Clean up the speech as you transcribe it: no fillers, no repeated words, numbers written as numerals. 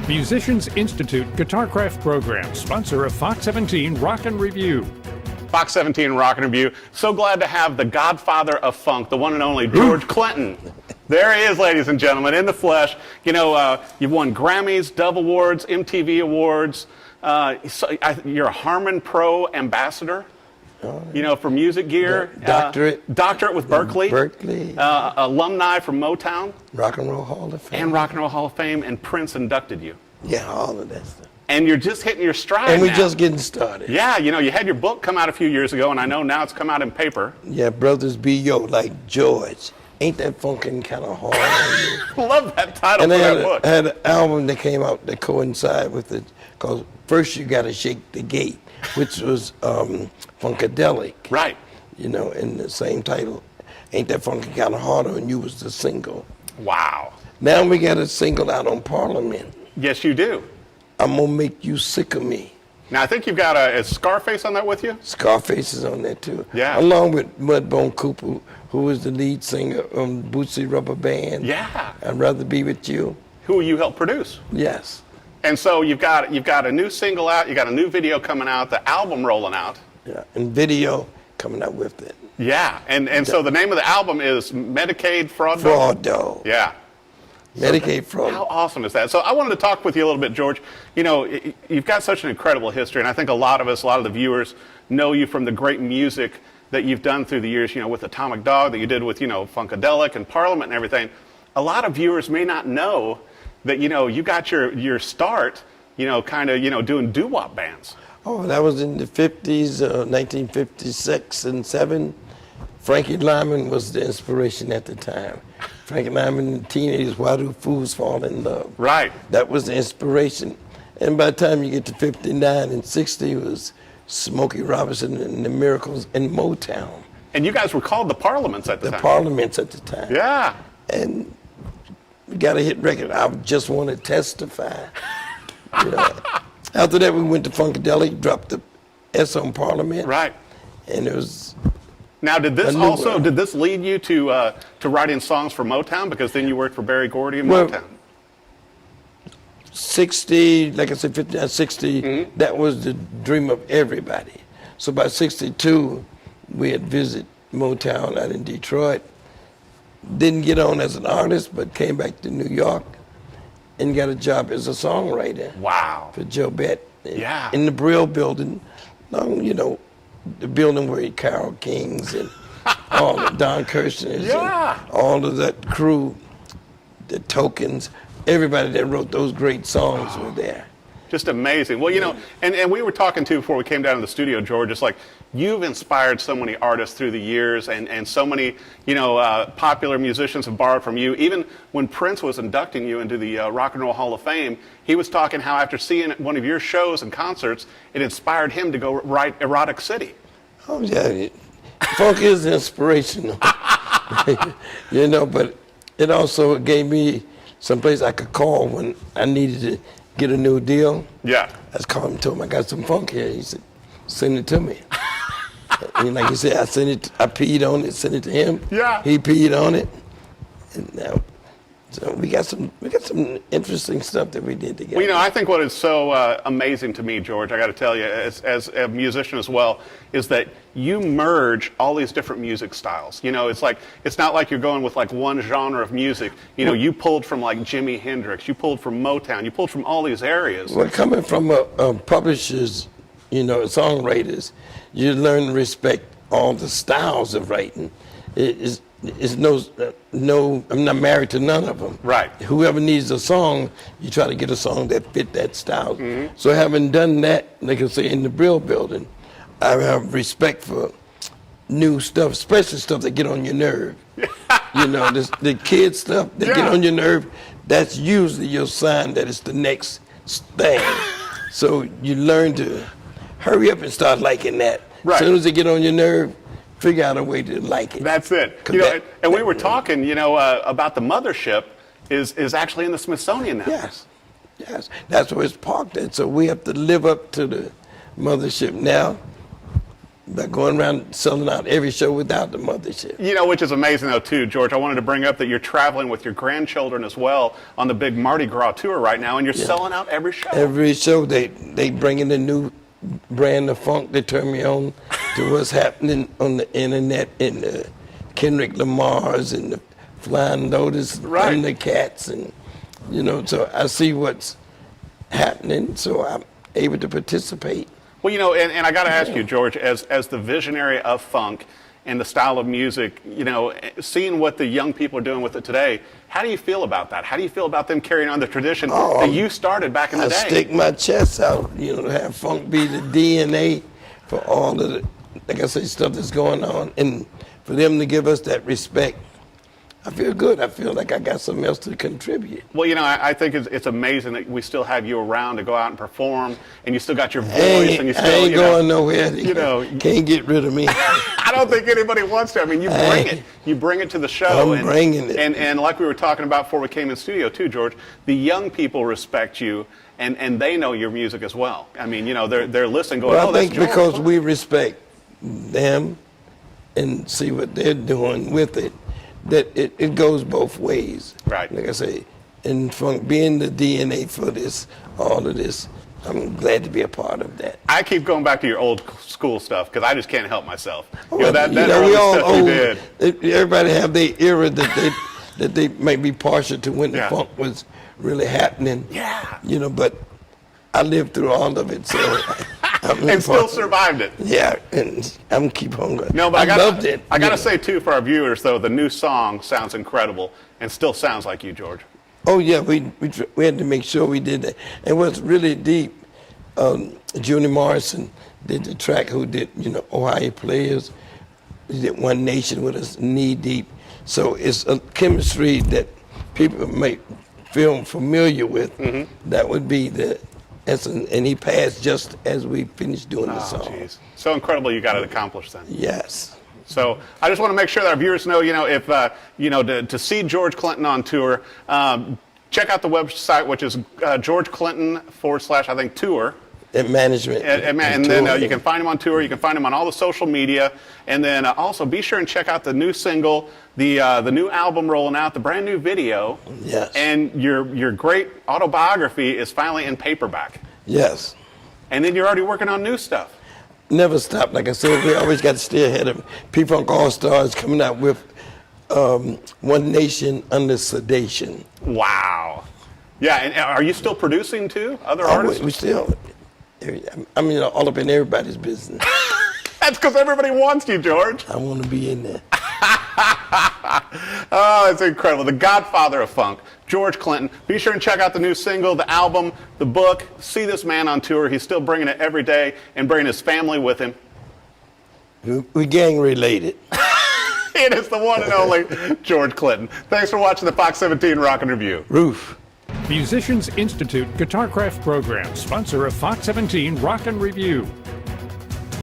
Musicians Institute Guitarcraft program, sponsor of Fox 17 Rock and Review. Fox 17 Rock and Review. So glad to have the godfather of funk, the one and only George Clinton. There he is, ladies and gentlemen, in the flesh. You know, you've won Grammys, Dove Awards, MTV Awards. You're a Harman Pro ambassador, you know, for music gear. Doctorate. Doctorate with Berkeley. Berkeley. Alumni from Motown. Rock and Roll Hall of Fame. And Rock and Roll Hall of Fame, and Prince inducted you. Yeah, all of that stuff. And you're just hitting your stride And we're now. just getting started. Yeah, you know, you had your book come out a few years ago, and I know now it's come out in paper. Yeah, Brothers Be Yo, like George. Ain't that funkin' kind of hard on you? Love that title And for they that book. had an album that came out that coincided with it, called First You Gotta Shake the Gate, which was Funkadelic. Right. You know, and the same title, Ain't That Funkin' Kind of Hard on You, was the single. Wow. Now we got a single out on Parliament. Yes, you do. I'm Gonna Make You Sick of Me. Now, I think you've got a Scarface on that with you? Scarface is on there too. Yeah. Along with Mudbone Cooper, who was the lead singer on Bootsy Rubber Band. Yeah. I'd Rather Be With You. Who you helped produce. Yes. And so you've got a new single out, you got a new video coming out, the album rolling out. Yeah. And video coming out with it. Yeah. And so the name of the album is Medicaid Fraud Dog? Fraud Dog. Yeah. Medicaid Fraud. How awesome is that? So I wanted to talk with you a little bit, George. You know, you've got such an incredible history, and I think a lot of the viewers know you from the great music that you've done through the years, you know, with Atomic Dog, that you did with, you know, Funkadelic and Parliament and everything. A lot of viewers may not know that, you know, you got your start, you know, kind of, you know, doing doo-wop bands. Oh, that was in the 50s, 1956 and 7. Frankie Lyman was the inspiration at the time. Frankie Lyman and the Teenagers, Why Do Fools Fall in Love? Right. That was the inspiration. And by the time you get to 59 and 60, it was Smokey Robinson and the Miracles in Motown. And you guys were called the Parliaments at the time. The Parliaments at the time. Yeah. And we got a hit record, I Just Want to Testify. You know. After that, we went to Funkadelic, dropped the S on Parliament. Right. And it was... Now, did this lead you to writing songs for Motown? Because then you worked for Berry Gordy and Motown. 60, like I said, 59, 60, that was the dream of everybody. So by 62, we had visited Motown out in Detroit. Didn't get on as an artist, but came back to New York and got a job as a songwriter. Wow. For Joe Bett. Yeah. In the Brill Building, you know, the building where Carole Kings and all the Don Kirshner's and all of that crew, the Tokens, everybody that wrote those great songs were there. Just amazing. Well, you know, and we were talking too before we came down to the studio, George, it's like you've inspired so many artists through the years, and so many, you know, popular musicians have borrowed from you. Even when Prince was inducting you into the Rock and Roll Hall of Fame, he was talking how after seeing one of your shows and concerts, it inspired him to go write Erotic City. Oh, yeah. Funk is inspirational. You know, but it also gave me someplace I could call when I needed to get a new deal. Yeah. I just called him and told him I got some funk here. He said, send it to me. And like you said, I peed on it, sent it to him. Yeah. He peed on it. And now, so we got some interesting stuff that we did together. Well, you know, I think what is so amazing to me, George, I got to tell you, as a musician as well, is that you merge all these different music styles. You know, it's not like you're going with like one genre of music. You know, you pulled from like Jimi Hendrix, you pulled from Motown, you pulled from all these areas. Well, coming from publishers, you know, songwriters, you learn to respect all the styles of writing. I'm not married to none of them. Right. Whoever needs a song, you try to get a song that fit that style. So having done that, like I say, in the Brill Building, I have respect for new stuff, especially stuff that get on your nerve. You know, the kid stuff that get on your nerve, that's usually your sign that it's the next thing. So you learn to hurry up and start liking that. Right. As soon as they get on your nerve, figure out a way to like it. That's it. You know, and we were talking, you know, about the mothership is actually in the Smithsonian now. Yes, yes. That's where it's parked at. So we have to live up to the mothership now. by going around selling out every show without the mothership. You know, which is amazing, though, too, George. I wanted to bring up that you're traveling with your grandchildren as well on the big Mardi Gras tour right now, and you're selling out every show. Every show, they bring in a new brand of funk. They turn me on to what's happening on the internet and the Kendrick Lamar's and the Flying Lotus and the Cats. And, you know, so I see what's happening, so I'm able to participate. Well, you know, and I got to ask you, George, as the visionary of funk and the style of music, you know, seeing what the young people are doing with it today, how do you feel about that? How do you feel about them carrying on the tradition that you started back in the day? I stick my chest out, you know, to have funk be the DNA for all of the, like I say, stuff that's going on, and for them to give us that respect. I feel good. I feel like I got something else to contribute. Well, you know, I think it's amazing that we still have you around to go out and perform, and you still got your voice, and you still, I ain't going nowhere. You know, can't get rid of me. I don't think anybody wants to. I mean, you bring it. You bring it to the show. I'm bringing it. And like we were talking about before we came in studio too, George, the young people respect you, and they know your music as well. I mean, you know, they're listening, going, well, oh, I think that's George. because we respect them and see what they're doing with it, that it goes both ways. Right. Like I say, and from being the DNA for this, all of this, I'm glad to be a part of that. I keep going back to your old school stuff because I just can't help myself. Well, you know, that we early all stuff old. you did. Everybody have their era that they may be partial to when the Yeah. funk was really happening. Yeah. You know, but I lived through all of it, so And still survived it. Yeah, and I'm keep on going. No, but I loved it. I got to say, too, for our viewers, though, the new song sounds incredible and still sounds like you, George. Oh, yeah, we had to make sure we did that. And what's really deep, Juni Morrison did the track, who did, you know, Ohio Players. He did One Nation with us, Knee Deep. So it's a chemistry that people may feel familiar with. Mm-hmm. That would be the essence. And he passed just as we finished doing the song. Geez. So incredible you got it accomplished then. Yes. So I just want to make sure that our viewers know, you know, if, you know, to see George Clinton on tour, check out the website, which is George Clinton / I think tour. And management. And then you can find him on tour. You can find him on all the social media. And then also be sure and check out the new single, the new album rolling out, the brand new video. Yes. And your great autobiography is finally in paperback. Yes. And then you're already working on new stuff. Never stop. Like I said, we always got to stay ahead of P-Funk All-Stars coming out with One Nation Under Sedation. Wow. Yeah, and are you still producing too? Other artists? We still, I mean, all up in everybody's business. That's because everybody wants you, George. I want to be in there. Oh, it's incredible. The godfather of funk, George Clinton. Be sure and check out the new single, the album, the book. See this man on tour. He's still bringing it every day and bringing his family with him. We gang related. It is the one and only George Clinton. Thanks for watching the Fox 17 Rockin' Review. Roof. Musicians Institute Guitarcraft Program, sponsor of Fox 17 Rock and Review.